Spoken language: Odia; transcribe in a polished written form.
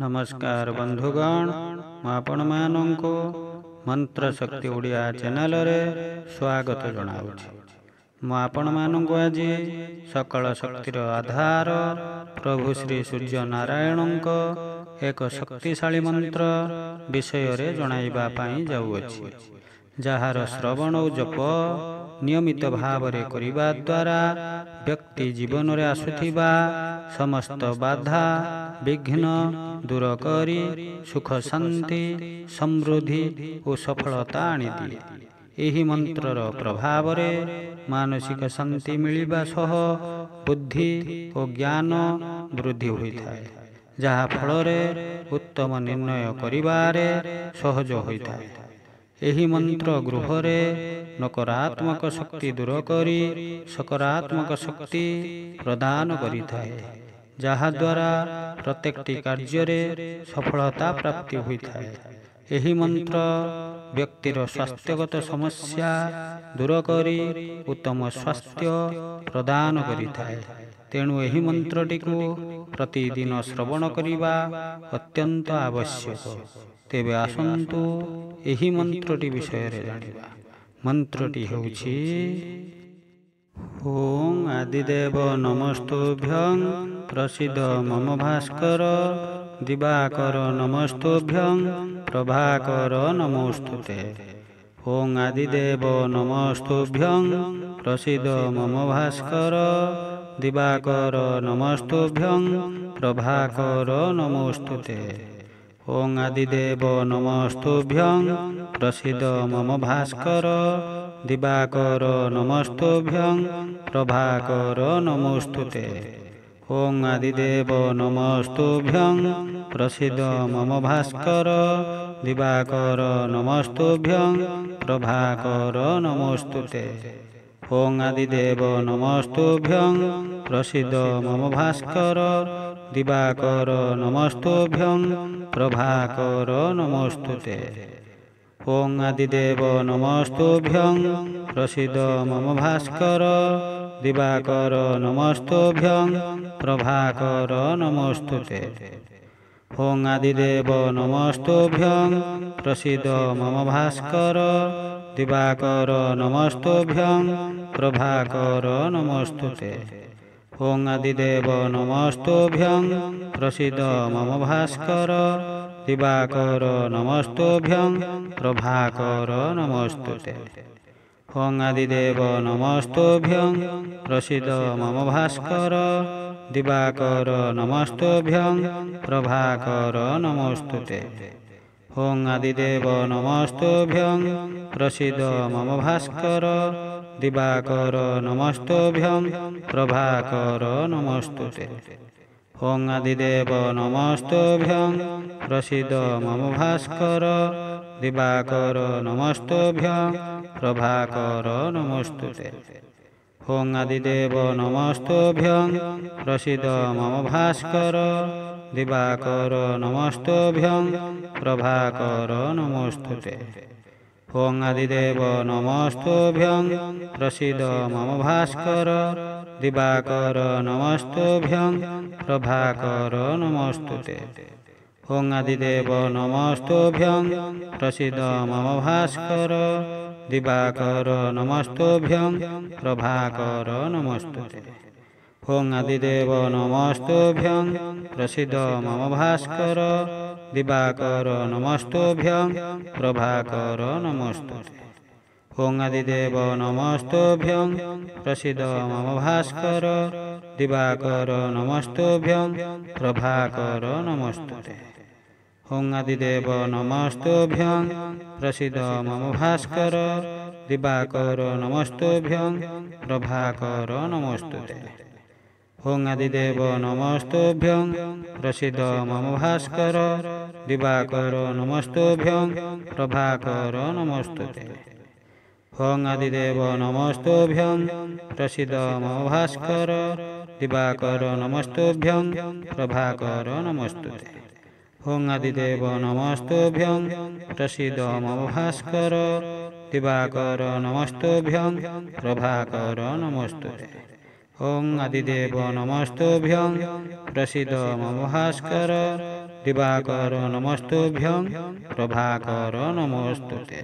नमस्कार बंधुगण, ମୁଁ ଆପଣମାନଙ୍କୁ ମନ୍ତ୍ର ଶକ୍ତି ଓଡ଼ିଆ ଚ୍ୟାନେଲରେ ସ୍ୱାଗତ ଜଣାଉଛି। ମୁଁ ଆପଣମାନଙ୍କୁ ଆଜି ସକଳ ଶକ୍ତିର ଆଧାର ପ୍ରଭୁ ଶ୍ରୀ ସୂର୍ଯ୍ୟ ନାରାୟଣଙ୍କ ଏକ ଶକ୍ତିଶାଳୀ ମନ୍ତ୍ର ବିଷୟରେ ଜଣାଇବା ପାଇଁ ଯାଉଅଛି, ଯାହାର ଶ୍ରବଣ ଓ ଜପ ନିୟମିତ ଭାବରେ କରିବା ଦ୍ୱାରା ବ୍ୟକ୍ତି ଜୀବନରେ ଆସୁଥିବା ସମସ୍ତ ବାଧା ବିଘ୍ନ ଦୂର କରି ସୁଖ ଶାନ୍ତି ସମୃଦ୍ଧି ଓ ସଫଳତା ଆଣିଦିଏ। ଏହି ମନ୍ତ୍ରର ପ୍ରଭାବରେ ମାନସିକ ଶାନ୍ତି ମିଳିବା ସହ ବୁଦ୍ଧି ଓ ଜ୍ଞାନ ବୃଦ୍ଧି ହୋଇଥାଏ, ଯାହା ଫଳରେ ଉତ୍ତମ ନିର୍ଣ୍ଣୟ କରିବାରେ ସହଜ ହୋଇଥାଏ। ଏହି ମନ୍ତ୍ର ଗୃହରେ ନକାରାତ୍ମକ ଶକ୍ତି ଦୂର କରି ସକାରାତ୍ମକ ଶକ୍ତି ପ୍ରଦାନ କରିଥାଏ, ଯାହାଦ୍ୱାରା ପ୍ରତ୍ୟେକଟି କାର୍ଯ୍ୟରେ ସଫଳତା ପ୍ରାପ୍ତି ହୋଇଥାଏ। ଏହି ମନ୍ତ୍ର ବ୍ୟକ୍ତିର ସ୍ୱାସ୍ଥ୍ୟଗତ ସମସ୍ୟା ଦୂର କରି ଉତ୍ତମ ସ୍ୱାସ୍ଥ୍ୟ ପ୍ରଦାନ କରିଥାଏ। ତେଣୁ ଏହି ମନ୍ତ୍ରଟିକୁ ପ୍ରତିଦିନ ଶ୍ରବଣ କରିବା ଅତ୍ୟନ୍ତ ଆବଶ୍ୟକ। ତେବେ ଆସନ୍ତୁ ଏହି ମନ୍ତ୍ରଟି ବିଷୟରେ ଜାଣିବା। ମନ୍ତ୍ରଟି ହେଉଛି ଓଁ ଆଦିଦେବ ନମସ୍ତୁଭ୍ୟଂ ପ୍ରସିଦ୍ଧ ମମ ଭାସ୍କର ଦିବାକର ନମସ୍ତୁଭ୍ୟଂ ପ୍ରଭାକର ନମୋସ୍ତୁତେ। ଓଁ ଆଦିଦେବ ନମସ୍ତୁଭ୍ୟଂ ପ୍ରସିଦ୍ଧ ମମ ଭାସ୍କର ଦିବାକର ନମସ୍ତୁଭ୍ୟଂ ପ୍ରଭାକର ନମୋସ୍ତୁତେ। ଓଁ ଆଦିଦେବ ନମସ୍ତୁଭ୍ୟଂ ପ୍ରସିଦ୍ଧ ମମ ଭାସ୍କର ଦିବାକର ନମସ୍ତୁଭ୍ୟଂ ପ୍ରଭାକର ନମୋସ୍ତୁତେ। ଓଁ ଆଦିଦେବ ନମସ୍ତୁଭ୍ୟଂ ପ୍ରସିଦ୍ଧ ମମ ଭାସ୍କର ଦିବାକର ନମସ୍ତୁଭ୍ୟଂ ପ୍ରଭାକର ନମୋସ୍ତୁତେ। ଓଁ ଆଦିଦେବ ନମସ୍ତୁଭ୍ୟଂ ପ୍ରସିଦ୍ଧ ମମ ଭାସ୍କର ଦିବାକର ନମସ୍ତୁଭ୍ୟଂ ପ୍ରଭାକର ନମୋସ୍ତୁତେ। ଓଁ ଆଦିଦେବ ନମସ୍ତୁଭ୍ୟଂ ପ୍ରସିଦ୍ଧ ମମ ଭାସ୍କର ଦିବାକର ନମସ୍ତୁଭ୍ୟଂ ପ୍ରଭାକର ନମୋସ୍ତୁତେ। ଓଁ ଆଦିଦେବ ନମସ୍ତୁଭ୍ୟଂ ପ୍ରସିଦ୍ଧ ମମ ଭାସ୍କର ଦିବାକର ନମସ୍ତୁଭ୍ୟଂ ପ୍ରଭାକର ନମୋସ୍ତୁତେ। ଓଁ ଆଦିଦେବ ନମସ୍ତୁଭ୍ୟଂ ପ୍ରସିଦ୍ଧ ମମ ଭାସ୍କର ଦିବାକର ନମସ୍ତୁଭ୍ୟଂ ପ୍ରଭାକର ନମୋସ୍ତୁତେ। ଓଁ ଆଦିଦେବ ନମସ୍ତୁଭ୍ୟଂ ପ୍ରସିଦ୍ଧ ମମ ଭାସ୍କର ଦିବାକର ନମସ୍ତୁଭ୍ୟଂ ପ୍ରଭାକର ନମୋସ୍ତୁତେ। ଓଁ ଆଦିଦେବ ନମସ୍ତୁଭ୍ୟଂ ପ୍ରସିଦ୍ଧ ମମ ଭାସ୍କର ଦିବାକର ନମସ୍ତୁଭ୍ୟଂ ପ୍ରଭାକର ନମୋସ୍ତୁତେ। ଓଁ ଆଦିଦେବ ନମସ୍ତୁଭ୍ୟଂ ପ୍ରସିଦ୍ଧ ମମ ଭାସ୍କର ଦିବାକର ନମସ୍ତୁଭ୍ୟଂ ପ୍ରଭାକର ନମୋସ୍ତୁତେ। ଓଁ ଆଦିଦେବ ନମସ୍ତୁଭ୍ୟଂ ପ୍ରସିଦ୍ଧ ମମ ଭାସ୍କର ଦିବାକର ନମସ୍ତୁଭ୍ୟଂ ପ୍ରଭାକର ନମୋସ୍ତୁତେ। ଓଁ ଆଦିଦେବ ନମସ୍ତୁଭ୍ୟଂ ପ୍ରସିଦ୍ଧ ମମ ଭାସ୍କର ଦିବାକର ନମସ୍ତୁଭ୍ୟଂ ପ୍ରଭାକର ନମୋସ୍ତୁତେ। ଓଁ ଆଦିଦେବ ନମସ୍ତୁଭ୍ୟଂ ପ୍ରସିଦ୍ଧ ମମ ଭାସ୍କର ଦିବାକର ନମସ୍ତୁଭ୍ୟଂ ପ୍ରଭାକର ନମୋସ୍ତୁତେ। ଓଁ ଆଦିଦେବ ନମସ୍ତୁଭ୍ୟଂ ପ୍ରସିଦ୍ଧ ମମ ଭାସ୍କର ଦିବାକର ନମସ୍ତୁଭ୍ୟଂ ପ୍ରଭାକର ନମୋସ୍ତୁତେ। ଓଁ ଆଦିଦେବ ନମସ୍ତୁଭ୍ୟଂ ପ୍ରସିଦ୍ଧ ମମ ଭାସ୍କର ଦିବାକର ନମସ୍ତୁଭ୍ୟଂ ପ୍ରଭାକର ନମୋସ୍ତୁତେ। ଓଁ ଆଦିଦେବ ନମସ୍ତୁଭ୍ୟଂ ପ୍ରସିଦ୍ଧ ମମ ଭାସ୍କର ଦିବାକର ନମସ୍ତୁଭ୍ୟଂ ପ୍ରଭାକର ନମୋସ୍ତୁତେ। ଓଁ ଆଦିଦେବ ନମସ୍ତୁଭ୍ୟଂ ପ୍ରସିଦ୍ଧ ମମ ଭାସ୍କର ଦିବାକର ନମସ୍ତୁଭ୍ୟଂ ପ୍ରଭାକର ନମୋସ୍ତୁତେ। ଓଁ ଆଦିଦେବ ନମସ୍ତୁଭ୍ୟଂ ପ୍ରସିଦ୍ଧ ମମ ଭାସ୍କର ଦିବାକର ନମସ୍ତୁଭ୍ୟଂ ପ୍ରଭାକର ନମୋସ୍ତୁତେ। ଓଁ ଆଦିଦେବ ନମସ୍ତୁଭ୍ୟଂ ପ୍ରସିଦ୍ଧ ମମ ଭାସ୍କର ଦିବାକର ନମସ୍ତୁଭ୍ୟଂ ପ୍ରଭାକର ନମୋସ୍ତୁତେ। ଓଁ ଆଦିଦେବ ନମସ୍ତୁଭ୍ୟଂ ପ୍ରସିଦ୍ଧ ମମ ଭାସ୍କର দিবাকর নমস্তুভ্যং প্রভাকর নমস্তুতে।